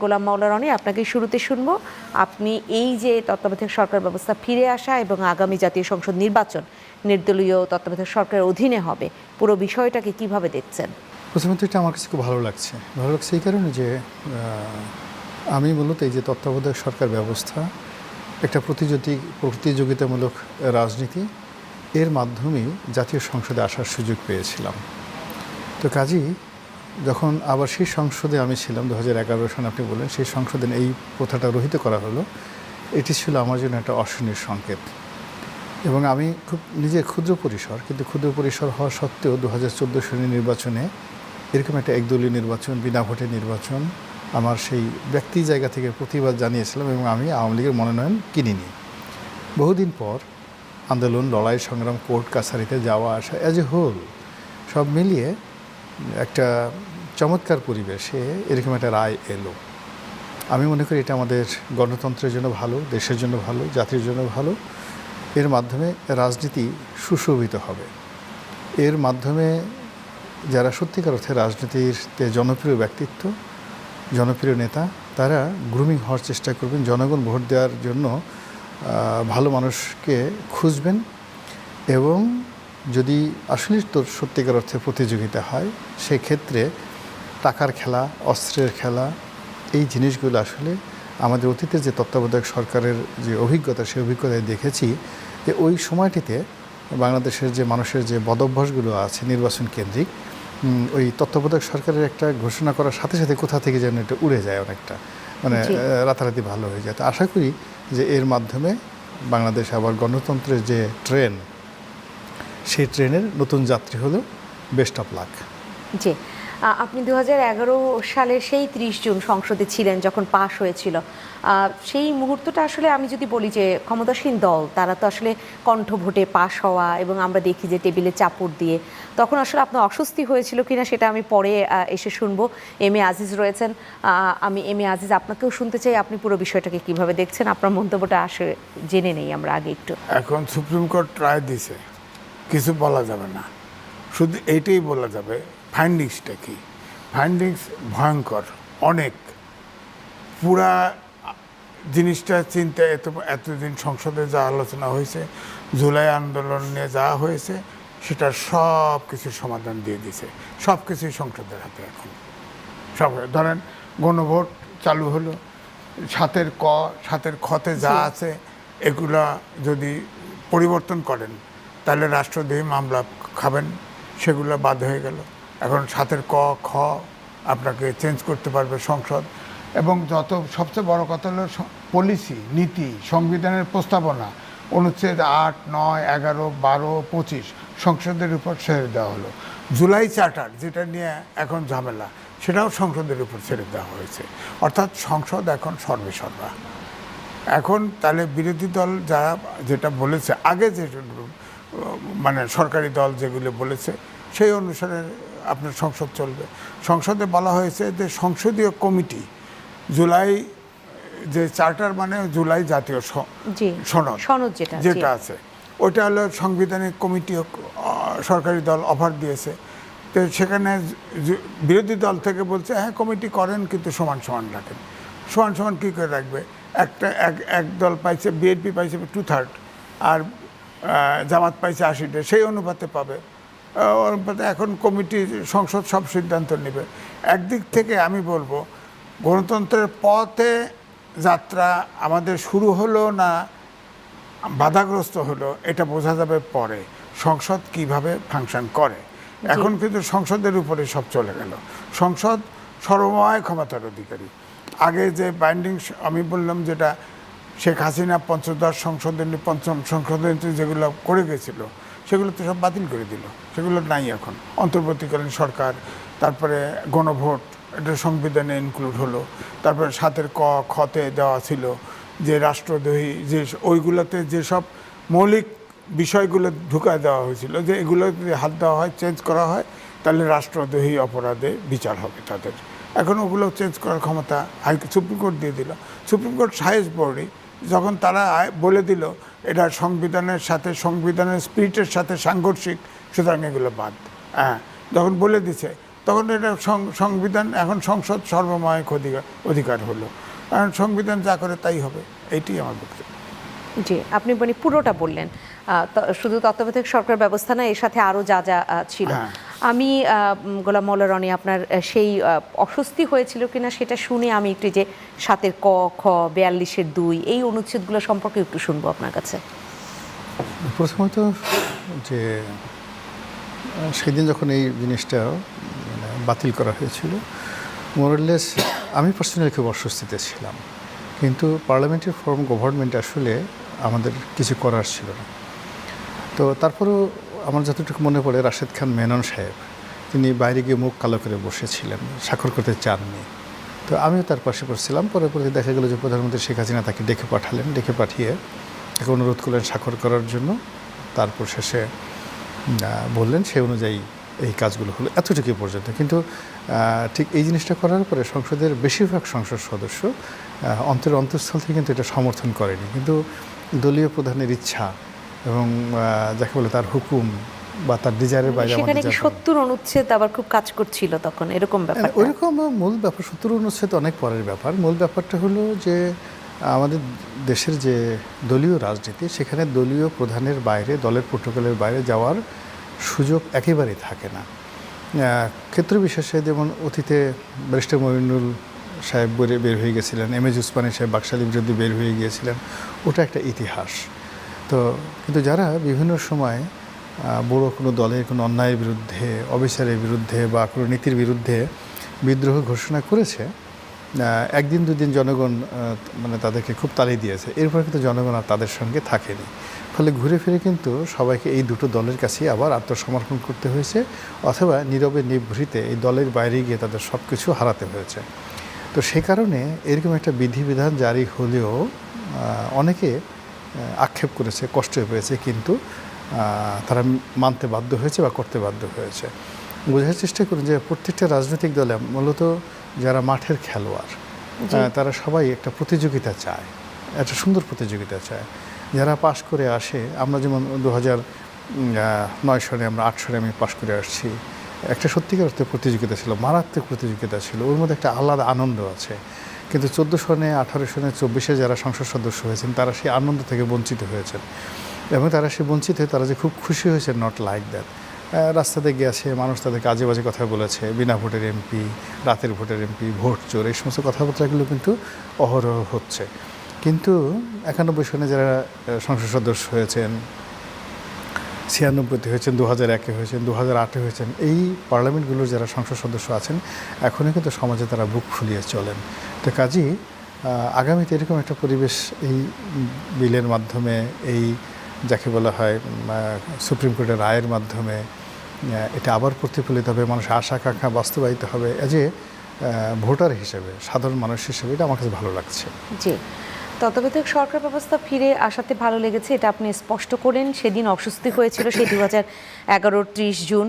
গোলাম মাওলা রনি, আপনাকে শুরুতে শুনবো। আপনি এই যে তত্ত্বাবধায়ক সরকার ব্যবস্থা ফিরে আসা এবং আগামী জাতীয় সংসদ নির্বাচন নির্দলীয় তত্ত্বাবধায়ক সরকারের অধীনে হবে, পুরো বিষয়টাকে কিভাবে দেখছেন? প্রথমত এটা আমার কাছে খুব ভালো লাগছে এই কারণে যে আমি মূলত এই যে তত্ত্বাবধায়ক সরকার ব্যবস্থা একটা প্রতিযোগিতামূলক রাজনীতি, এর মাধ্যমেই জাতীয় সংসদে আসার সুযোগ পেয়েছিলাম। তো কাজেই যখন আবার সেই সংসদে আমি ছিলাম 2011 সালে, আপনি বলেন সেই সংসদে এই প্রথাটা রহিত করা হলো, এটি ছিল আমার জন্য একটা অশনির সংকেত। এবং আমি খুব নিজে ক্ষুদ্র পরিসর হওয়া সত্ত্বেও 2014 সালের নির্বাচনে এরকম একটা একদলীয় নির্বাচন, বিনা ভোটের নির্বাচন, আমার সেই ব্যক্তি জায়গা থেকে প্রতিবাদ জানিয়েছিলাম এবং আমি আওয়ামী লীগের মনোনয়ন কিনিনি। বহুদিন পর আন্দোলন, লড়াই, সংগ্রাম, কোর্ট কাছারিতে যাওয়া আসা, অ্যাজ এ হোল সব মিলিয়ে একটা চমৎকার পরিবেশে এরকম একটা রায় এলো। আমি মনে করি এটা আমাদের গণতন্ত্রের জন্য ভালো, দেশের জন্য ভালো, জাতির জন্য ভালো। এর মাধ্যমে রাজনীতি সুশোভিত হবে। এর মাধ্যমে যারা সত্যিকার অর্থে রাজনীতিতে জনপ্রিয় ব্যক্তিত্ব, জনপ্রিয় নেতা, তারা গ্রুমিং হওয়ার চেষ্টা করবেন, জনগণ ভোট দেওয়ার জন্য ভালো মানুষকে খুঁজবেন। এবং যদি আসলে সত্যিকার অর্থে প্রতিযোগিতা হয়, সেক্ষেত্রে টাকার খেলা, অস্ত্রের খেলা, এই জিনিসগুলো আসলে আমাদের অতীতের যে তত্ত্বাবধায়ক সরকারের যে অভিজ্ঞতা, সেই অভিজ্ঞতায় দেখেছি যে ওই সময়টিতে বাংলাদেশের যে মানুষের যে বদভ্যাসগুলো আছে নির্বাচন কেন্দ্রিক, ওই তত্ত্বাবধায়ক সরকারের একটা ঘোষণা করার সাথে সাথে কোথা থেকে যেন এটা উড়ে যায়, অনেকটা মানে রাতারাতি ভালো হয়ে যায়। তো আশা করি যে এর মাধ্যমে বাংলাদেশ আবার গণতন্ত্রের যে ট্রেন, সেই ট্রেনের নতুন যাত্রী হলো। Best of luck. জি, আপনি 2011 সালের সেই 30 জুন সংসদে ছিলেন যখন পাশ হয়েছিল। সেই মুহূর্তটা আসলে আমি যদি বলি যে ক্ষমতাসীন দল তারা তো আসলে কণ্ঠ ভোটে পাশ হওয়া, এবং আমরা দেখি যে টেবিলে চাপড় দিয়ে, তখন আসলে আপনার অস্বস্তি হয়েছিল কিনা সেটা আমি পরে এসে শুনবো। এম এ আজিজ রয়েছেন, আমি এম এ আজিজ আপনাকেও শুনতে চাই, আপনি পুরো বিষয়টাকে কিভাবে দেখছেন, আপনার মন্তব্যটা আসে জেনে নেই আমরা আগে একটু। এখন সুপ্রিম কোর্ট রায় দিছে, কিছু বলা যাবে না, শুধু এইটাই বলা যাবে ফাইন্ডিংসটা কি। ফাইন্ডিংস ভয়ঙ্কর, অনেক। পুরা জিনিসটা চিন্তা এতদিন সংসদে যা আলোচনা হয়েছে, জুলাই আন্দোলন নিয়ে যা হয়েছে, সেটা সব কিছুর সমাধান দিয়ে দিছে। সব কিছুই সংসদের হাতে এখন। সব ধরেন গণভোট চালু হলো, সাতের খতে যা আছে এগুলা যদি পরিবর্তন করেন তাহলে রাষ্ট্রদ্রোহী মামলা খাবেন, সেগুলো বাদ হয়ে গেল। এখন 7 খ আপনাকে চেঞ্জ করতে পারবে সংসদ। এবং সবচেয়ে বড় কথা হলো পলিসি, নীতি, সংবিধানের প্রস্তাবনা, অনুচ্ছেদ 8, 9, 11, 12, 25 সংসদের উপর ছেড়ে দেওয়া হলো। জুলাই চার্টার যেটা নিয়ে এখন ঝামেলা, সেটাও সংসদের উপর ছেড়ে দেওয়া হয়েছে। অর্থাৎ সংসদ এখন সর্বেসর্বা। এখন তাহলে বিরোধী দল যারা যেটা বলেছে আগে, যে মানে সরকারি দল যেগুলো বলেছে, সেই অনুসারে আপনার সংসদ চলবে। সংসদে বলা হয়েছে যে সংসদীয় কমিটি, জুলাই যে চার্টার মানে জুলাই জাতীয় সনদ যেটা আছে, ওইটা হলো সাংবিধানিক কমিটি, সরকারি দল অফার দিয়েছে। তো সেখানে বিরোধী দল থেকে বলছে হ্যাঁ কমিটি করেন, কিন্তু সমান সমান রাখেন। সমান সমান কী করে রাখবে? এক দল পাইছে, বিএনপি পাইছে 2/3 আর জামাত পাইছে 80টা, সেই অনুপাতে পাবে। এখন কমিটি, সংসদ সব সিদ্ধান্ত নেবে। একদিক থেকে আমি বলবো গণতন্ত্রের পথে যাত্রা আমাদের শুরু হলো না বাধাগ্রস্ত হলো, এটা বোঝা যাবে পরে সংসদ কিভাবে ফাংশন করে। এখন কিন্তু সংসদের উপরে সব চলে গেল। সংসদ সর্বময় ক্ষমতার অধিকারী। আগে যে বাইন্ডিং আমি বললাম, যেটা শেখ হাসিনা পঞ্চদশ পঞ্চম সংশোধনী যেগুলো করে গেছিল, সেগুলো তো সব বাতিল করে দিল, সেগুলো নাই এখন। অন্তর্বর্তীকালীন সরকার, তারপরে গণভোট, এটা সংবিধানে ইনক্লুড হলো। তারপরে 7 খতে দেওয়া ছিল যে রাষ্ট্রদ্রোহী, যে ওইগুলোতে যেসব মৌলিক বিষয়গুলো ঢুকায় দেওয়া হয়েছিল, যে এগুলো যদি হাত দেওয়া হয়, চেঞ্জ করা হয়, তাহলে রাষ্ট্রদ্রোহী অপরাধে বিচার হবে তাদের। এখন ওগুলো চেঞ্জ করার ক্ষমতা সুপ্রিম কোর্ট দিয়ে দিল। সুপ্রিম কোর্ট হাইয়েস্ট বডি, যখন তারা বলে দিল এটা সংবিধানের সাথে, সংবিধানের স্পিরিটের সাথে সাংঘর্ষিক, সুতরাং এগুলো বাদ। হ্যাঁ, যখন বলে দিছে তখন এটা সংবিধান, এখন সংসদ সর্বময় অধিকার হলো, এখন সংবিধান যা করে তাই হবে, এইটি আমার বক্তব্য। জি, আপনি মানে পুরোটা বললেন, শুধু তত্ত্বাবধায়ক সরকার ব্যবস্থা না, এর সাথে আরও যা যা ছিল। হ্যাঁ। আমি গোলাম মওলা রনি, আপনার সেই অস্বস্তি হয়েছিল কিনা সেটা শুনে আমি একটু যে 7-এর ক, খ, 42-এর 2 এই অনুচ্ছেদগুলো সম্পর্কে একটু শুনবো আপনার কাছে। প্রথমত যে সেদিন যখন এই জিনিসটা বাতিল করা হয়েছিল, মোরাললেস আমি পার্সোনালি খুব অস্বস্তিতে ছিলাম, কিন্তু পার্লামেন্টারি ফর্ম গভর্নমেন্ট আসলে আমাদের কিছু করার ছিল না। তো তারপরেও আমার যতটুকু মনে পড়ে, রাশেদ খান মেনন সাহেব তিনি বাইরে গিয়ে মুখ কালো করে বসেছিলেন, স্বাক্ষর করতে চাননি। তো আমিও তার পাশে পড়ছিলাম। পরে দেখা গেল যে প্রধানমন্ত্রী শেখ হাসিনা তাকে ডেকে পাঠালেন, ডেকে পাঠিয়ে তাকে অনুরোধ করলেন স্বাক্ষর করার জন্য। তারপর শেষে বললেন সেই অনুযায়ী এই কাজগুলো হলো, এতটুকু পর্যন্ত। কিন্তু ঠিক এই জিনিসটা করার পরে সংসদের বেশিরভাগ সংসদ সদস্য অন্তঃস্থল থেকে কিন্তু এটা সমর্থন করেনি, কিন্তু দলীয় প্রধানের ইচ্ছা এবং যাকে বলে তার হুকুম বা তার ডিজায়ারের বাইরে সেখানে কি 70 অনুচ্ছেদ আবার খুব কাজ করছিল তখন, এরকম ব্যাপার? ওইরকম মূল ব্যাপার 70 অনুচ্ছেদ অনেক পরের ব্যাপার। মূল ব্যাপারটা হলো যে আমাদের দেশের যে দলীয় রাজনীতি, সেখানে দলীয় প্রধানের বাইরে, দলের প্রোটোকলের বাইরে যাওয়ার সুযোগ একেবারেই থাকে না। ক্ষেত্র বিশেষে যেমন অতীতে ব্যারিস্টার মঈনুল সাহেব বের হয়ে গেছিলেন, এম.এ. উসমানী সাহেব বাকশালীর বিরুদ্ধে বের হয়ে গিয়েছিলেন, ওটা একটা ইতিহাস। তো কিন্তু যারা বিভিন্ন সময় বড় কোনো দলের কোনো অন্যায়ের বিরুদ্ধে, অবিচারের বিরুদ্ধে বা কোনো নীতির বিরুদ্ধে বিদ্রোহ ঘোষণা করেছে, একদিন দুদিন জনগণ মানে তাদেরকে খুব তালি দিয়েছে, এরপর কিন্তু জনগণ আর তাদের সঙ্গে থাকেনি। ফলে ঘুরে ফিরে কিন্তু সবাইকে এই দুটো দলের কাছেই আবার আত্মসমর্পণ করতে হয়েছে, অথবা নীরবে নিভৃতে এই দলের বাইরে গিয়ে তাদের সব কিছু হারাতে হয়েছে। তো সে কারণে এরকম একটা বিধিবিধান জারি হলেও অনেকে আক্ষেপ করেছে, কষ্ট পেয়েছে, কিন্তু তারা মানতে বাধ্য হয়েছে বা করতে বাধ্য হয়েছে। বোঝার চেষ্টা করুন যে প্রত্যেকটা রাজনৈতিক দলে মূলত যারা মাঠের খেলোয়াড়, তারা সবাই একটা প্রতিযোগিতা চায়, একটা সুন্দর প্রতিযোগিতা চায়। যারা পাশ করে আসে, আমরা যেমন 2009 সালে, আমরা 8 সালে আমি পাশ করে আসছি, একটা সত্যিকার অর্থে প্রতিযোগিতা ছিল, মারাত্মক প্রতিযোগিতা ছিল, ওর মধ্যে একটা আলাদা আনন্দ আছে। কিন্তু 14 সনে, 18 সনে, 24-এ যারা সংসদ সদস্য হয়েছেন, তারা সেই আনন্দ থেকে বঞ্চিত হয়েছেন, এবং তারা সে বঞ্চিত হয়ে তারা যে খুব খুশি হয়েছে, নট লাইক দ্যাট। রাস্তাতে গিয়েছে, মানুষ তাদেরকে আজে বাজে কথা বলেছে, বিনা ভোটের এমপি, রাতের ভোটের এমপি, ভোট চোর, এই সমস্ত কথাবার্তাগুলো কিন্তু অহরহ হচ্ছে। কিন্তু 91 সনে যারা সংসদ সদস্য হয়েছেন, 96-তে হয়েছেন, 2001-এ হয়েছেন, 2008-এ হয়েছেন, এই পার্লামেন্টগুলোর যারা সংসদ সদস্য আছেন, এখনও কিন্তু সমাজে তারা বুক ফুলিয়ে চলেন। তো কাজেই আগামীতে এরকম একটা পরিবেশ এই বিলের মাধ্যমে, এই যাকে বলা হয় সুপ্রিম কোর্টের রায়ের মাধ্যমে এটা আবার প্রতিফলিত হবে, মানুষের আশা আকাঙ্ক্ষা বাস্তবায়িত হবে। এজ এ ভোটার হিসেবে, সাধারণ মানুষ হিসেবে এটা আমার কাছে ভালো লাগছে। জি, তত্ত্বাবধায়ক সরকার ব্যবস্থা ফিরে আসাতে ভালো লেগেছে, এটা আপনি স্পষ্ট করেন। সেদিন অস্বস্তি হয়েছিল সেই 2011 30 জুন,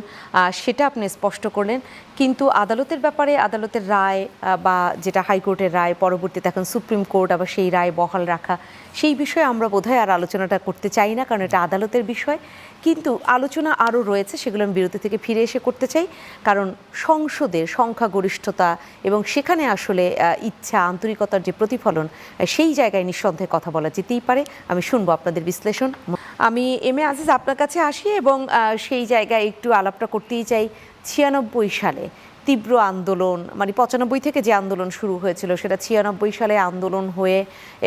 সেটা আপনি স্পষ্ট করলেন। কিন্তু আদালতের ব্যাপারে, আদালতের রায় বা যেটা হাইকোর্টের রায়, পরবর্তীতে এখন সুপ্রিম কোর্ট আবার সেই রায় বহাল রাখা, সেই বিষয়ে আমরা বোধহয় আর আলোচনাটা করতে চাই না, কারণ এটা আদালতের বিষয়। কিন্তু আলোচনা আরও রয়েছে, সেগুলো আমি বিরতি থেকে ফিরে এসে করতে চাই, কারণ সংসদের সংখ্যাগরিষ্ঠতা এবং সেখানে আসলে ইচ্ছা, আন্তরিকতার যে প্রতিফলন, সেই জায়গায় নিঃসন্দেহে কথা বলা যেতেই পারে। আমি শুনবো আপনাদের বিশ্লেষণ। আমি এম.এ. আজিজ আপনার কাছে আসি এবং সেই জায়গায় একটু আলাপটা করতেই চাই। 96 সালে তীব্র আন্দোলন, মানে 95 থেকে যে আন্দোলন শুরু হয়েছিল, সেটা 96 সালে আন্দোলন হয়ে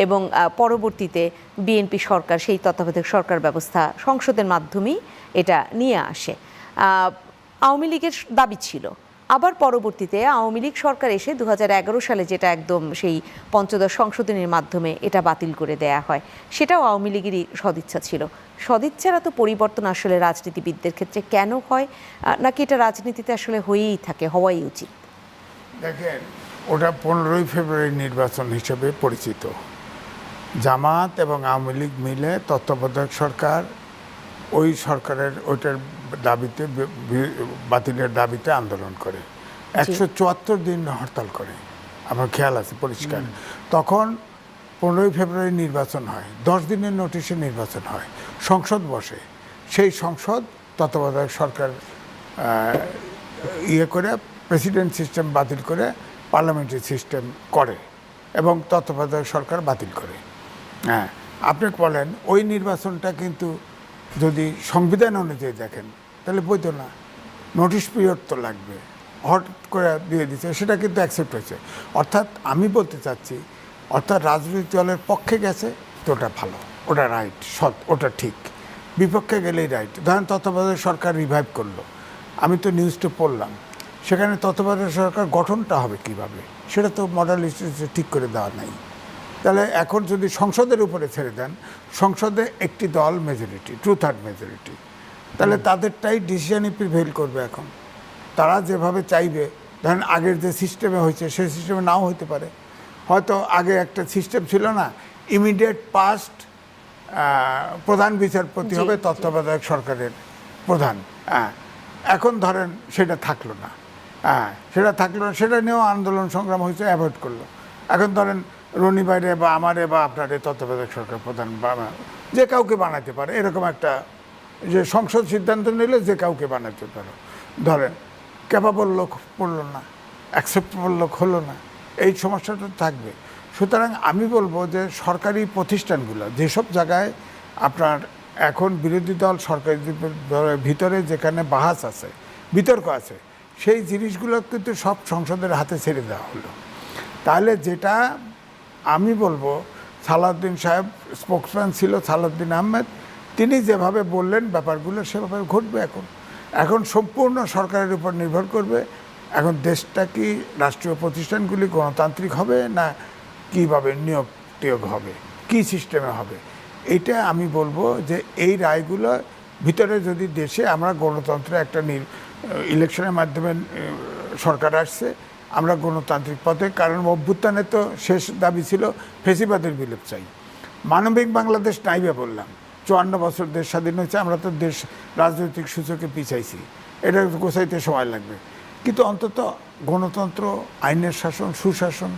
এবং পরবর্তীতে বিএনপি সরকার সেই তত্ত্বাবধায়ক সরকার ব্যবস্থা সংসদের মাধ্যমেই এটা নিয়ে আসে। আওয়ামী লীগের দাবি ছিল, আবার পরবর্তীতে আওয়ামী লীগ সরকার এসে 2011 সালে যেটা একদম সেই পঞ্চদশ সংশোধনীর মাধ্যমে এটা বাতিল করে দেয়া হয়, সেটাও আওয়ামী লীগেরই সদিচ্ছা ছিল। সদিচ্ছার এত পরিবর্তন আসলে রাজনীতিবিদদের ক্ষেত্রে কেন হয়, নাকি এটা রাজনীতিতে আসলে হয়েই থাকে, হওয়াই উচিত? দেখেন, ওটা 15ই ফেব্রুয়ারি নির্বাচন হিসেবে পরিচিত। জামাত এবং আওয়ামী লীগ মিলে তত্ত্বাবধায়ক সরকার, ওই সরকারের ওইটার দাবিতে, বাতিলের দাবিতে আন্দোলন করে, 174 দিন হরতাল করে, আমার খেয়াল আছে পরিষ্কার। তখন 15ই ফেব্রুয়ারি নির্বাচন হয়, 10 দিনের নোটিশে নির্বাচন হয়, সংসদ বসে, সেই সংসদ তত্ত্বাবধায়ক সরকার ইয়ে করে প্রেসিডেন্ট সিস্টেম বাতিল করে পার্লামেন্টারি সিস্টেম করে এবং তত্ত্বাবধায়ক সরকার বাতিল করে। হ্যাঁ, আপনি বলেন ওই নির্বাচনটা কিন্তু যদি সংবিধান অনুযায়ী দেখেন তাহলে বৈধ না, নোটিশ পিরিয়ড তো লাগবে, হট করে দিয়ে দিচ্ছে, সেটা কিন্তু অ্যাকসেপ্ট হয়েছে। অর্থাৎ আমি বলতে চাচ্ছি, অর্থাৎ রাজনৈতিক দলের পক্ষে গেছে তো ওটা ভালো, ওটা রাইট, সৎ, ওটা ঠিক। বিপক্ষে গেলেই রাইট। ধরেন তত্ত্বাবধায়ক সরকার রিভাইভ করলো, আমি তো নিউজটা পড়লাম, সেখানে তত্ত্বাবধায়ক সরকার গঠনটা হবে কিভাবে সেটা তো মডেল ঠিক করে দেওয়া নাই। তাহলে এখন যদি সংসদের উপরে ছেড়ে দেন, সংসদে একটি দল মেজরিটি, 2/3 মেজরিটি, তাহলে তাদেরটাই ডিসিশনই প্রিভেইল করবে। এখন তারা যেভাবে চাইবে, ধরেন আগের যে সিস্টেমে হয়েছে সেই সিস্টেমে নাও হতে পারে। হয়তো আগে একটা সিস্টেম ছিল না, ইমিডিয়েট পাস্ট প্রধান বিচারপতি হবে তত্ত্বাবধায়ক সরকারের প্রধান। হ্যাঁ, এখন ধরেন সেটা থাকলো না। হ্যাঁ, সেটা থাকলো না, সেটা নিয়েও আন্দোলন সংগ্রাম হয়েছে, অ্যাভয়েড করলো। এখন ধরেন রনি বাইরে বা আমারে বা আপনারে তত্ত্বাবধায়ক সরকার প্রধান বা যে কাউকে বানাতে পারে, এরকম একটা যে সংসদ সিদ্ধান্ত নিলে যে কাউকে বানাতে পারো। ধরেন ক্যাপাবল লোক পড়লো না, অ্যাকসেপ্টেবল লোক হলো না, এই সমস্যাটা থাকবে। সুতরাং আমি বলবো যে সরকারি প্রতিষ্ঠানগুলো যেসব জায়গায় আপনার এখন বিরোধী দল সরকারি দলের ভিতরে যেখানে বাহাস আছে, বিতর্ক আছে, সেই জিনিসগুলো কিন্তু সব সংসদের হাতে ছেড়ে দেওয়া হলো। তাহলে যেটা আমি বলবো, সালাউদ্দিন সাহেব স্পোকসম্যান ছিল সালাউদ্দিন আহমেদ, তিনি যেভাবে বললেন ব্যাপারগুলো সেভাবে ঘটবে। এখন সম্পূর্ণ সরকারের উপর নির্ভর করবে। এখন দেশটা কি রাষ্ট্রীয় প্রতিষ্ঠানগুলি গণতান্ত্রিক হবে না কীভাবে নিয়োগ টিয়োগ হবে, কী সিস্টেমে হবে, এইটা আমি বলবো যে এই রায়গুলো ভিতরে যদি দেশে আমরা গণতন্ত্রে একটা ইলেকশনের মাধ্যমে সরকার আসছে, আমরা গণতান্ত্রিক পথে, কারণ অভ্যুত্থানে তো শেষ দাবি ছিল ফেসিবাদের বিলোপ চাই। মানবিক বাংলাদেশ নাইবে বললাম, 54 বছর দেশ স্বাধীন হয়েছে, আমরা তো দেশ রাজনৈতিক সূচকে পিছাইছি, এটা গোছাইতে সময় লাগবে। কিন্তু অন্তত গণতন্ত্র, আইনের শাসন, সুশাসন,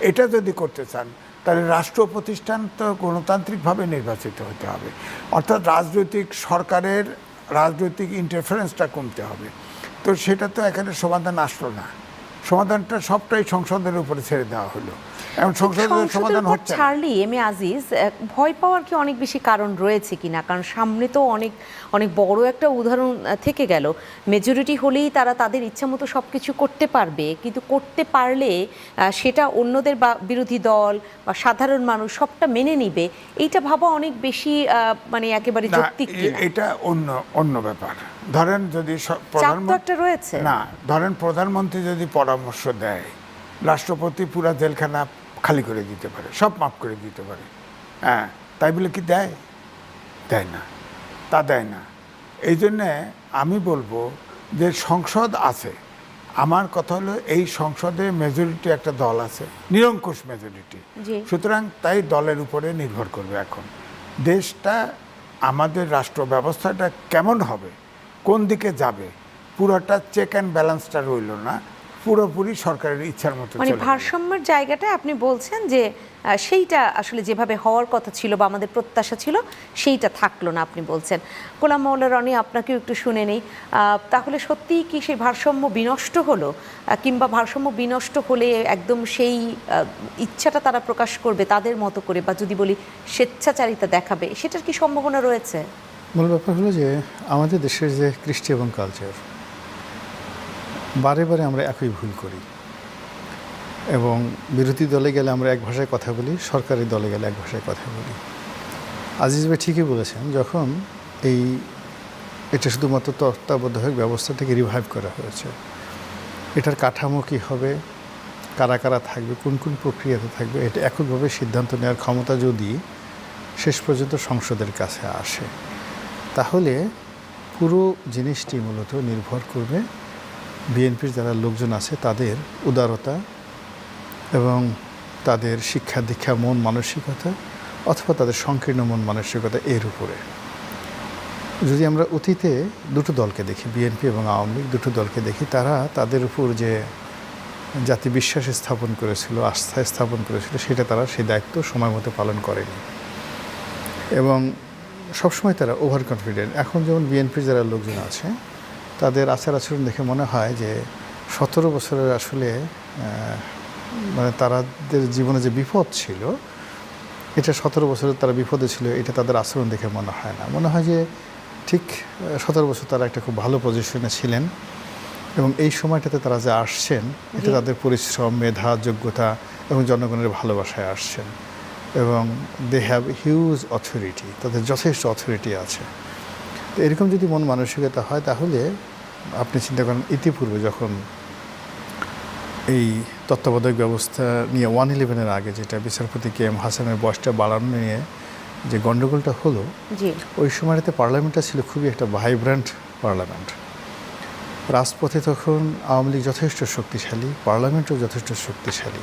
এটা যদি করতে চান তাহলে রাষ্ট্র প্রতিষ্ঠান তো গণতান্ত্রিকভাবে নির্বাচিত হতে হবে। অর্থাৎ রাজনৈতিক সরকারের রাজনৈতিক ইন্টারফারেন্সটা কমতে হবে। তো সেটা তো এখানে সমাধান আসলো না, সমাধানটা সবটাই সংসদের উপরে ছেড়ে দেওয়া হলো। এখন সংসদের সমাধান হচ্ছে না। চার্লি এম এ আজিজ, ভয় পাওয়ার কি অনেক বেশি কারণ রয়েছে কিনা? কারণ সামনে তো অনেক অনেক বড় একটা উদাহরণ থেকে গেল, মেজরিটি হলেই তারা তাদের ইচ্ছা মতো সব কিছু করতে পারবে, কিন্তু করতে পারলে সেটা অন্যদের বা বিরোধী দল বা সাধারণ মানুষ সবটা মেনে নিবে, এইটা ভাবা অনেক বেশি মানে একেবারে যৌক্তিক কিনা? এটা অন্য ব্যাপার। ধরেন যদি প্রধানমন্ত্রী রয়েছে না, ধরেন প্রধানমন্ত্রী যদি পরামর্শ দেয়, রাষ্ট্রপতি পুরা জেলখানা খালি করে দিতে পারে, সব মাফ করে দিতে পারে। হ্যাঁ, তাই বলে কি দেয়? দেয় না, তা দেয় না। এই জন্যে আমি বলবো যে সংসদ আছে, আমার কথা হলো এই সংসদে মেজরিটি একটা দল আছে, নিরঙ্কুশ মেজরিটি। সুতরাং তাই দলের উপরে নির্ভর করবে। এখন দেশটা, আমাদের রাষ্ট্র ব্যবস্থাটা কেমন হবে, কোন দিকে যাবে, পুরোটা চেক অ্যান্ড ব্যালেন্সটা রইল না, পুরোপুরি সরকারের ইচ্ছার মতো। মানে ভারসাম্যের জায়গাটায় আপনি বলছেন যে সেইটা আসলে যেভাবে হওয়ার কথা ছিল বা আমাদের প্রত্যাশা ছিল সেইটা থাকলো না, আপনি বলছেন। গোলাম মাওলা রনি, আপনাকেও একটু শুনে নেই, তাহলে সত্যিই কি সেই ভারসাম্য বিনষ্ট হলো, কিংবা ভারসাম্য বিনষ্ট হলে একদম সেই ইচ্ছাটা তারা প্রকাশ করবে তাদের মতো করে, বা যদি বলি স্বেচ্ছাচারিতা দেখাবে, সেটার কি সম্ভাবনা রয়েছে? মূল ব্যাপার হলো যে আমাদের দেশের যে কৃষ্টি এবং কালচার, বারে বারে আমরা একই ভুল করি, এবং বিরোধী দলে গেলে আমরা এক ভাষায় কথা বলি, সরকারি দলে গেলে এক ভাষায় কথা বলি। আজিজ ভাই ঠিকই বলেছেন, যখন এটা শুধুমাত্র তত্ত্বাবধায়ক ব্যবস্থাটাকে রিভাইভ করা হয়েছে, এটার কাঠামো কী হবে, কারা কারা থাকবে, কোন কোন প্রক্রিয়াতে থাকবে, এটা এককভাবে সিদ্ধান্ত নেওয়ার ক্ষমতা যদি শেষ পর্যন্ত সংসদের কাছে আসে, তাহলে পুরো জিনিসটি মূলত নির্ভর করবে বিএনপির যারা লোকজন আছে তাদের উদারতা এবং তাদের শিক্ষা দীক্ষা, মন মানসিকতা, অথবা তাদের সংকীর্ণ মন মানসিকতা, এর উপরে। যদি আমরা অতীতে দুটো দলকে দেখি, বিএনপি এবং আওয়ামী লীগ দুটো দলকে দেখি, তারা তাদের উপর যে জাতি বিশ্বাস স্থাপন করেছিল, আস্থা স্থাপন করেছিল, সেটা তারা সেই দায়িত্ব সময় মতো পালন করেনি এবং সবসময় তারা ওভার কনফিডেন্ট। এখন যেমন বিএনপির যারা লোকজন আছে তাদের আচার আচরণ দেখে মনে হয় যে 17 বছরের আসলে মানে তাদের জীবনে যে বিপদ ছিল, এটা 17 বছরের তারা বিপদে ছিল, এটা তাদের আচরণ দেখে মনে হয় না। মনে হয় যে ঠিক 17 বছর তারা একটা খুব ভালো পজিশনে ছিলেন, এবং এই সময়টাতে তারা যে আসছেন, এটা তাদের পরিশ্রম, মেধা, যোগ্যতা এবং জনগণের ভালোবাসায় আসছেন, এবং দে হ্যাভ হিউজ অথরিটি, তাদের যথেষ্ট অথরিটি আছে। তো এরকম যদি মন মানসিকতা হয়, তাহলে আপনি চিন্তা করেন ইতিপূর্বে যখন এই তত্ত্বাবধায়ক ব্যবস্থা নিয়ে 111-এর আগে, যেটা বিচারপতি কে এম হাসানের বয়সটা বাড়ানো নিয়ে যে গণ্ডগোলটা হলো, জি, ওই সময়টাতে পার্লামেন্টটা ছিল খুবই একটা ভাইব্রেন্ট পার্লামেন্ট। রাজপথে তখন আওয়ামী লীগ যথেষ্ট শক্তিশালী, পার্লামেন্টও যথেষ্ট শক্তিশালী।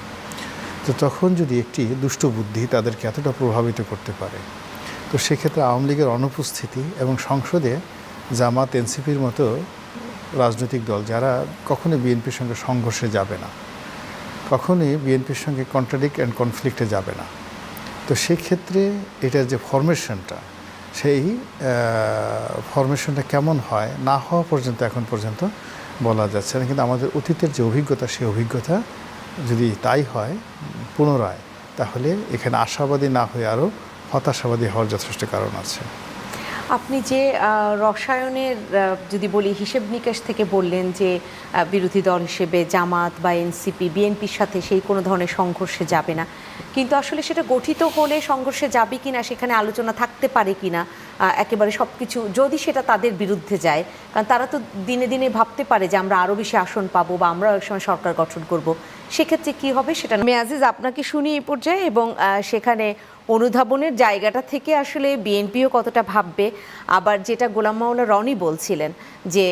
তো তখন যদি একটি দুষ্ট বুদ্ধি তাদেরকে এতটা প্রভাবিত করতে পারে, তো সেক্ষেত্রে আওয়ামী লীগের অনুপস্থিতি এবং সংসদে জামাত, এনসিপির মতো রাজনৈতিক দল যারা কখনোই বিএনপির সঙ্গে সংঘর্ষে যাবে না, কখনোই বিএনপির সঙ্গে কন্ট্রাডিক্ট অ্যান্ড কনফ্লিক্টে যাবে না, তো সেক্ষেত্রে এটার যে ফরমেশনটা, সেই ফরমেশনটা কেমন হয় না হওয়া পর্যন্ত এখন পর্যন্ত বলা যাচ্ছে না। কিন্তু আমাদের অতীতের যে অভিজ্ঞতা, সেই অভিজ্ঞতা যদি তাই হয় পুনরায়, তাহলে এখানে আশাবাদী না হয়ে আরও হতাশাবাদী হওয়ার যথেষ্ট কারণ আছে। আপনি যে রসায়নের যদি বলি হিসেব নিকেশ থেকে বললেন যে বিরোধী দল হিসেবে জামাত বা এনসিপি বিএনপির সাথে সেই কোনো ধরনের সংঘর্ষে যাবে না, কিন্তু আসলে সেটা গঠিত হলে সংঘর্ষে যাবে কিনা, সেখানে আলোচনা থাকতে পারে কিনা, একেবারে সব কিছু যদি সেটা তাদের বিরুদ্ধে যায়, কারণ তারা তো দিনে দিনে ভাবতে পারে যে আমরা আরও বেশি আসন পাবো বা আমরা এক সময় সরকার গঠন করব, সেক্ষেত্রে কি হবে সেটা মেয়াজিজ আপনাকে শুনি এই পর্যায়ে, এবং সেখানে অনুধাবনের জায়গাটা থেকে আসলে বিএনপিও কতটা ভাববে, আবার যেটা গোলাম মাওলা রনি বলছিলেন যে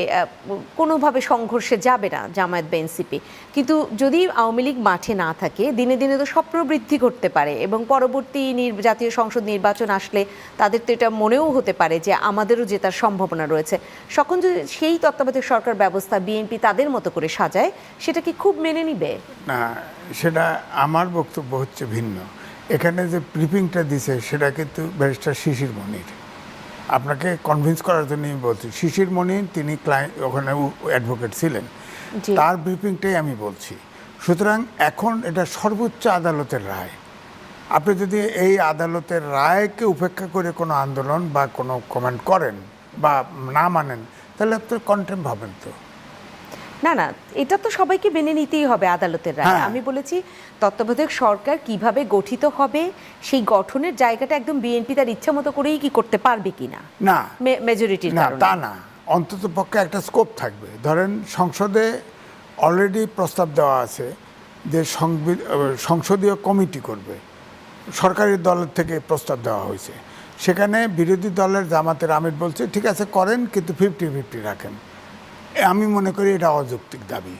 কোনোভাবে সংঘর্ষে যাবে না জামায়াত বা এনসিপি, কিন্তু যদি আওয়ামী লীগ মাঠে না থাকে দিনে দিনে তো সব প্রবৃদ্ধি করতে পারে, এবং পরবর্তী জাতীয় সংসদ নির্বাচন আসলে তাদের তো এটা মনেও হতে পারে যে আমাদেরও জেতার সম্ভাবনা রয়েছে, তখন যদি সেই তত্ত্বাবধায়ক সরকার ব্যবস্থা বিএনপি তাদের মতো করে সাজায়, সেটা কি খুব মেনে নিবে? না, সেটা আমার বক্তব্য হচ্ছে ভিন্ন। এখানে যে ব্রিফিংটা দিছে সেটা কিন্তু ব্যারিস্টার শিশির মনির, আপনাকে কনভিন্স করার জন্য আমি বলছি। শিশির মনির তিনি ক্লায়েন্ট, ওখানে অ্যাডভোকেট ছিলেন, তার ব্রিফিংটাই আমি বলছি। সুতরাং এখন এটা সর্বোচ্চ আদালতের রায়। আপনি যদি এই আদালতের রায়কে উপেক্ষা করে কোনো আন্দোলন বা কোনো কমেন্ট করেন বা না মানেন, তাহলে আপনি কন্টেম্প হবেন। তো না না, এটা তো সবাইকে মেনে নিতেই হবে আদালতের রায়। আমি বলেছি তত্ত্বাবধায়ক সরকার কিভাবে গঠিত হবে, সেই গঠনের জায়গাটা একদম বিএনপি তার ইচ্ছা মতো করেই কি করতে পারবে কিনা, না মেজরিটির না, কারণে তা না, অন্তত পক্ষে একটা স্কোপ থাকবে। ধরেন সংসদে অলরেডি প্রস্তাব দেওয়া আছে যে সংসদীয় কমিটি করবে, সরকারি দলের থেকে প্রস্তাব দেওয়া হয়েছে। সেখানে বিরোধী দলের জামাতের আমির বলছে ঠিক আছে করেন, কিন্তু 50-50 রাখেন। আমি মনে করি এটা অযৌক্তিক দাবি।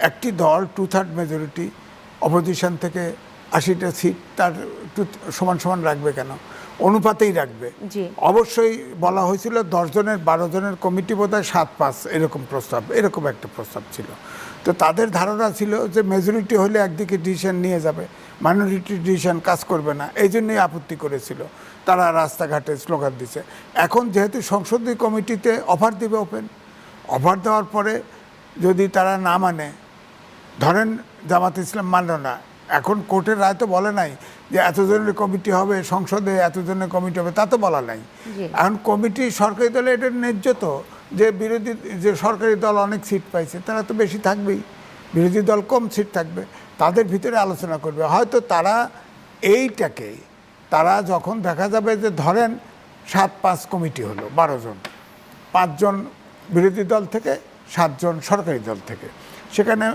একটি দল 2/3 মেজরিটি, অপোজিশন থেকে 80টা সিট, তার সমান সমান রাখবে কেন? অনুপাতেই রাখবে। অবশ্যই বলা হয়েছিল 10 জনের 12 জনের কমিটি বোধহয় 7-5 এরকম প্রস্তাব, এরকম একটা প্রস্তাব ছিল। তো তাদের ধারণা ছিল যে মেজরিটি হলে একদিকে ডিসিশন নিয়ে যাবে, মাইনরিটি ডিসিশন কাজ করবে না, এই জন্যই আপত্তি করেছিল। তারা রাস্তাঘাটে স্লোগান দিছে। এখন যেহেতু সংসদীয় কমিটিতে অফার দিবে, ওপেন অফার দেওয়ার পরে যদি তারা না মানে, ধরেন জামাত ইসলাম মানল না, এখন কোর্টের রায় তো বলে নাই যে এতজনের কমিটি হবে, সংসদে এতজনের কমিটি হবে, তা তো বলা নাই। এখন কমিটি সরকারি দলে এটা ন্যায্য তো, যে বিরোধী যে সরকারি দল অনেক সিট পাইছে তারা তো বেশি থাকবেই, বিরোধী দল কম সিট থাকবে, তাদের ভিতরে আলোচনা করবে। হয়তো তারা এইটাকে, তারা যখন দেখা যাবে যে ধরেন 7-5 কমিটি হলো, 12 জন, 5 জন বিরোধী দল থেকে, 7 জন সরকারি দল থেকে, সেখানে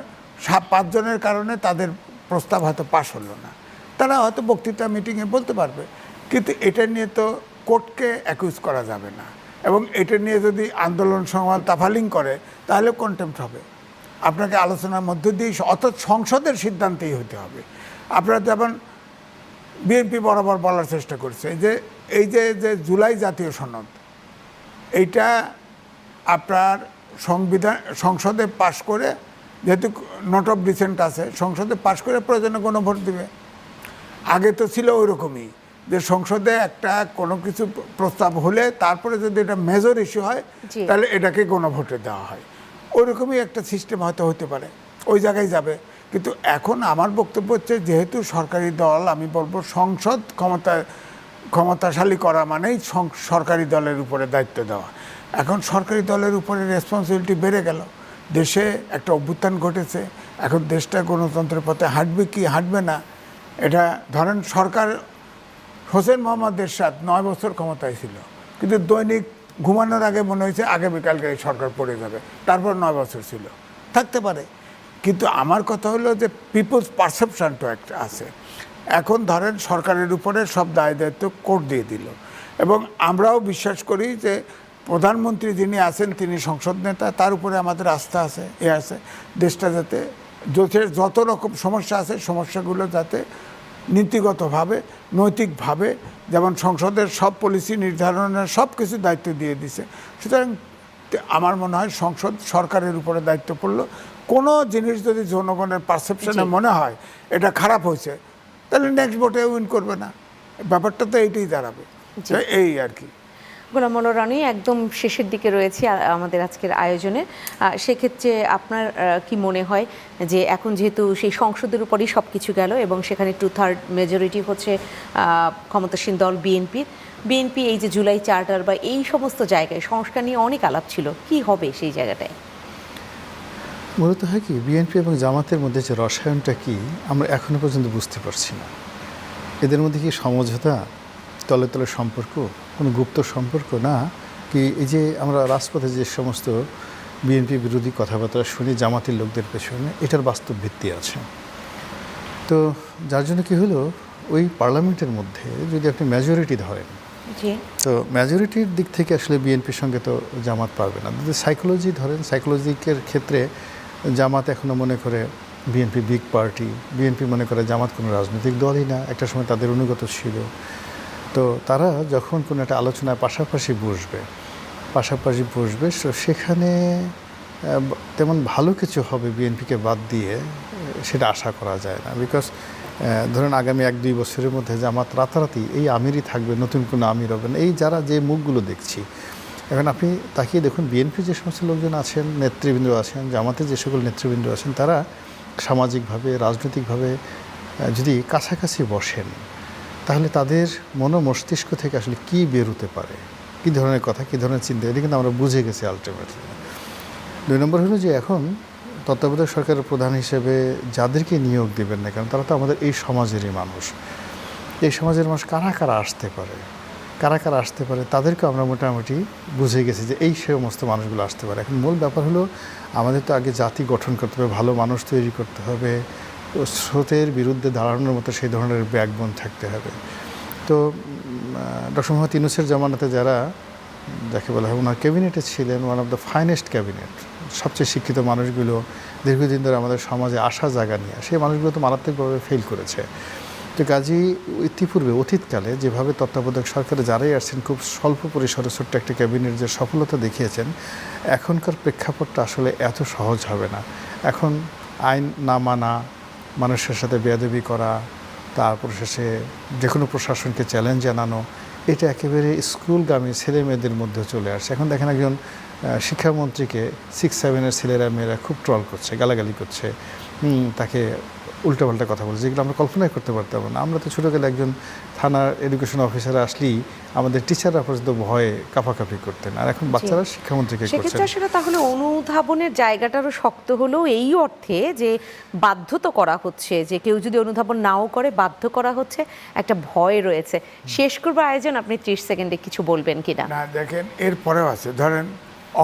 5 জনের কারণে তাদের প্রস্তাব হয়তো পাশ হলো না, তারা হয়তো বক্তৃতা মিটিংয়ে বলতে পারবে, কিন্তু এটা নিয়ে তো কোর্টকে অ্যাকিউজ করা যাবে না। এবং এটা নিয়ে যদি আন্দোলন সংবাদ তাফালিং করে তাহলে কন্টেম্পট হবে। আপনাকে আলোচনার মধ্য দিয়ে, অর্থাৎ সংসদের সিদ্ধান্তেই হতে হবে। আপনারা যেমন বিএনপি বরাবর বলার চেষ্টা করছে যে এই যে জুলাই জাতীয় সনদ, এইটা আপনার সংসদে পাশ করে, যেহেতু নোট অফ ডিসেন্ট আছে, সংসদে পাশ করে প্রয়োজনে গণভোট দিবে। আগে তো ছিল ওই রকমই, যে সংসদে একটা কোনো কিছু প্রস্তাব হলে তারপরে যদি এটা মেজর ইস্যু হয় তাহলে এটাকে গণভোটে দেওয়া হয়। ওইরকমই একটা সিস্টেম হয়তো হতে পারে, ওই জায়গায় যাবে। কিন্তু এখন আমার বক্তব্য হচ্ছে, যেহেতু সরকারি দল, আমি বলবো সংসদ ক্ষমতাশালী করা মানেই সরকারি দলের উপরে দায়িত্ব দেওয়া। এখন সরকারি দলের উপরে রেসপন্সিবিলিটি বেড়ে গেল, দেশে একটা অভ্যুত্থান ঘটেছে, এখন দেশটা গণতন্ত্রের পথে হাঁটবে কি হাঁটবে না, এটা ধরেন সরকার হোসেন মোহাম্মদ এরশাদ 9 বছর ক্ষমতায় ছিল, কিন্তু দৈনিক ঘুমানোর আগে মনে হয়েছে আগামীকালকে এই সরকার পড়ে যাবে, তারপর 9 বছর ছিল, থাকতে পারে। কিন্তু আমার কথা হলো যে পিপলস পারসেপশনটা একটা আছে। এখন ধরেন সরকারের উপরে সব দায় দায়িত্ব কোর্ট দিয়ে দিল, এবং আমরাও বিশ্বাস করি যে প্রধানমন্ত্রী যিনি আছেন তিনি সংসদ নেতা, তার উপরে আমাদের আস্থা আছে, আছে দেশটা যাতে যত রকম সমস্যা আছে সমস্যাগুলো যাতে নীতিগতভাবে নৈতিকভাবে, যেমন সংসদের সব পলিসি নির্ধারণের সব কিছু দায়িত্ব দিয়ে দিছে। সুতরাং আমার মনে হয় সংসদ সরকারের উপরে দায়িত্ব পড়লো। কোনো জিনিস যদি জনগণের পারসেপশনে মনে হয় এটা খারাপ হয়েছে, তাহলে নেক্সট ভোটে উইন করবে না, ব্যাপারটা তো এইটাই দাঁড়াবে। এই আর কি। গোলাম মনোয়ার রানী, একদম শেষের দিকে রয়েছে আমাদের আজকের আয়োজনের। সেক্ষেত্রে আপনার কি মনে হয় যে এখন যেহেতু সেই সংসদের উপরই সব কিছু গেল এবং সেখানে 2/3 মেজরিটি হচ্ছে ক্ষমতাসীন দল বিএনপি, এই যে জুলাই চার্টার বা এই সমস্ত জায়গায় সংস্কার নিয়ে অনেক আলাপ ছিল, কি হবে সেই জায়গাটায়? মূলত হয় কি, বিএনপি এবং জামাতের মধ্যে যে রসায়নটা কি আমরা এখনো পর্যন্ত বুঝতে পারছি না। এদের মধ্যে কি সমঝোতা, তলে তলে সম্পর্ক, কোনো গুপ্ত সম্পর্ক, না কি এই যে আমরা রাজপথে যে সমস্ত বিএনপি বিরোধী কথাবার্তা শুনি জামাতের লোকদের পেছনে, এটার বাস্তব ভিত্তি আছে। তো যার জন্য কি হলো, ওই পার্লামেন্টের মধ্যে যদি আপনি মেজরিটি ধরেন, তো মেজরিটির দিক থেকে আসলে বিএনপির সঙ্গে তো জামাত পারবে না। যদি সাইকোলজি ধরেন, সাইকোলজিকের ক্ষেত্রে জামাত এখনও মনে করে বিএনপি বিগ পার্টি, বিএনপি মনে করে জামাত কোনো রাজনৈতিক দলই না, একটা সময় তাদের অনুগত ছিল। তো তারা যখন কোনো একটা আলোচনায় পাশাপাশি বসবে সেখানে তেমন ভালো কিছু হবে বিএনপিকে বাদ দিয়ে সেটা আশা করা যায় না। বিকজ ধরেন আগামী 1-2 বছরের মধ্যে জামাত রাতারাতি এই আমিরই থাকবে, নতুন কোনো আমির হবে না, এই যারা যে মুখগুলো দেখছি। এখন আপনি তাকিয়ে দেখুন, বিএনপি যে সমস্ত লোকজন আছেন, নেতৃবৃন্দ আছেন, জামাতের যে সকল নেতৃবৃন্দ আছেন, তারা সামাজিকভাবে রাজনৈতিকভাবে যদি কাছাকাছি বসেন, তাহলে তাদের মস্তিষ্ক থেকে আসলে কী বেরোতে পারে, কী ধরনের কথা, কী ধরনের চিন্তা, এটা কিন্তু আমরা বুঝে গেছি আলটিমেটলি। 2 নম্বর হলো যে এখন তত্ত্বাবধায়ক সরকারের প্রধান হিসেবে যাদেরকে নিয়োগ দেবেন না কেন, তারা তো আমাদের এই সমাজেরই মানুষ। এই সমাজের মানুষ কারা কারা আসতে পারে তাদেরকে আমরা মোটামুটি বুঝে গেছি যে এই সমস্ত মানুষগুলো আসতে পারে। এখন মূল ব্যাপার হলো আমাদের তো আগে জাতি গঠন করতে হবে, ভালো মানুষ তৈরি করতে হবে, স্রোতের বিরুদ্ধে দাঁড়ানোর মতো সেই ধরনের ব্যাকবোন থাকতে হবে। তো ডক্টর মোহাম্মদ ইউনূসের জামানাতে যাকে বলা হয় ওনার ক্যাবিনেটে ছিলেন one of the finest cabinet, সবচেয়ে শিক্ষিত মানুষগুলো দীর্ঘদিন ধরে আমাদের সমাজে আসা জায়গা নিয়ে, সেই মানুষগুলো তো মারাত্মকভাবে ফেল করেছে। তো কাজী ইতিপূর্বে অতীতকালে যেভাবে তত্ত্বাবধায়ক সরকারে যারাই আসছেন খুব স্বল্প পরিসরে ছোট্ট একটা ক্যাবিনেট যে সফলতা দেখিয়েছেন, এখনকার প্রেক্ষাপটটা আসলে এত সহজ হবে না। এখন আইন না মানা, মানুষের সাথে বেয়াদবি করা, তারপর শেষে যে কোনো প্রশাসনকে চ্যালেঞ্জ জানানো, এটা একেবারে স্কুলগামী ছেলে মেয়েদের মধ্যে চলে আসছে। এখন দেখেন একজন শিক্ষামন্ত্রীকে 6-7 ছেলেরা মেয়েরা খুব ট্রল করছে, গালাগালি করছে, তাকে উল্টাপাল্টা কথা বলছে, যেগুলো আমরা কল্পনাই করতে পারতাম না। আমরা তো ছোটোকালে একজন থানার এডুকেশন অফিসার আসলেই আমাদের টিচাররা পর্যন্ত ভয়ে কাঁপাকাঁপি করতেন, আর এখন বাচ্চারা শিক্ষামন্ত্রীকে করছেন। সেক্ষেত্রে আসলে তাহলে অনুধাবনের জায়গাটারও শক্ত হলেও এই অর্থে যে বাধ্য তো করা হচ্ছে, যে কেউ যদি অনুধাবন নাও করে বাধ্য করা হচ্ছে, একটা ভয় রয়েছে। শেষ করবো আয়োজন, আপনি 30 সেকেন্ডে কিছু বলবেন কিনা? না, দেখেন এরপরেও আছে, ধরেন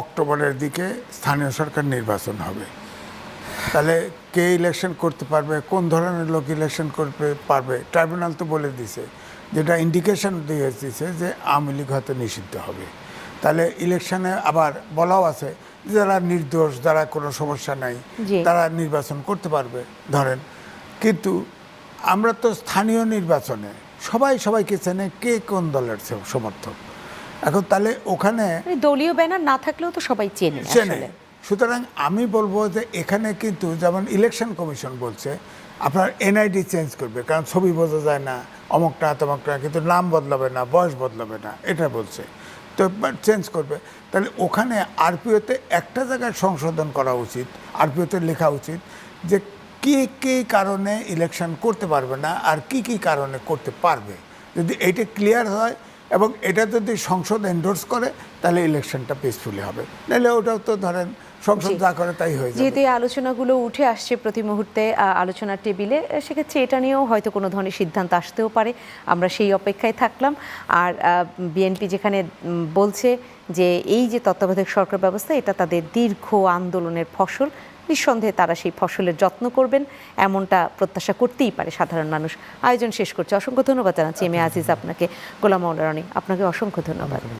অক্টোবরের দিকে স্থানীয় সরকার নির্বাচন হবে, তাহলে কে ইলেকশন করতে পারবে, কোন ধরনের লোক ইলেকশন করতে পারবে, ট্রাইব্যুনাল তো বলে দিছে, যেটা ইন্ডিকেশন দিয়ে দিছে যে আওয়ামী লীগ হয়তো নিষিদ্ধ হবে। তাহলে ইলেকশনে আবার বলাও আছে যারা নির্দোষ, যারা কোনো সমস্যা নাই, তারা নির্বাচন করতে পারবে ধরেন। কিন্তু আমরা তো স্থানীয় নির্বাচনে সবাইকে চেনে কে কোন দলের সমর্থক। এখন তাহলে ওখানে দলীয় ব্যানার না থাকলেও তো সবাই চেনে। সুতরাং আমি বলবো যে এখানে কিন্তু যেমন ইলেকশন কমিশন বলছে আপনার এনআইডি চেঞ্জ করবে, কারণ ছবি বোঝা যায় না, অমুকটা তমকটা, কিন্তু নাম বদলাবে না, বয়স বদলাবে না, এটা বলছে। তো চেঞ্জ করবে, তাহলে ওখানে আরপিওতে একটা জায়গায় সংশোধন করা উচিত, আরপিওতে লেখা উচিত যে কী কী কারণে ইলেকশন করতে পারবে না আর কি কি কারণে করতে পারবে। যদি এইটা ক্লিয়ার হয় এবং এটা যদি সংসদ এন্ডোর্স করে তাহলে ইলেকশনটা পিসফুলি হবে, নাহলে ওটাও তো ধরেন সংসদ যা করে তাই হয়ে যাবে। যেহেতু এই আলোচনাগুলো উঠে আসছে প্রতি মুহূর্তে আলোচনার টেবিলে, সেক্ষেত্রে এটা নিয়েও হয়তো কোনো ধরনের সিদ্ধান্ত আসতেও পারে, আমরা সেই অপেক্ষায় থাকলাম। আর বিএনপি যেখানে বলছে যে এই যে তত্ত্বাবধায়ক সরকার ব্যবস্থা এটা তাদের দীর্ঘ আন্দোলনের ফসল, নিঃসন্দেহে তারা সেই ফসলের যত্ন করবেন এমনটা প্রত্যাশা করতেই পারে সাধারণ মানুষ। আয়োজন শেষ করছে, অসংখ্য ধন্যবাদ জানাচ্ছি এম এ আজিজ আপনাকে, গোলাম মাওলা রনি আপনাকে অসংখ্য ধন্যবাদ।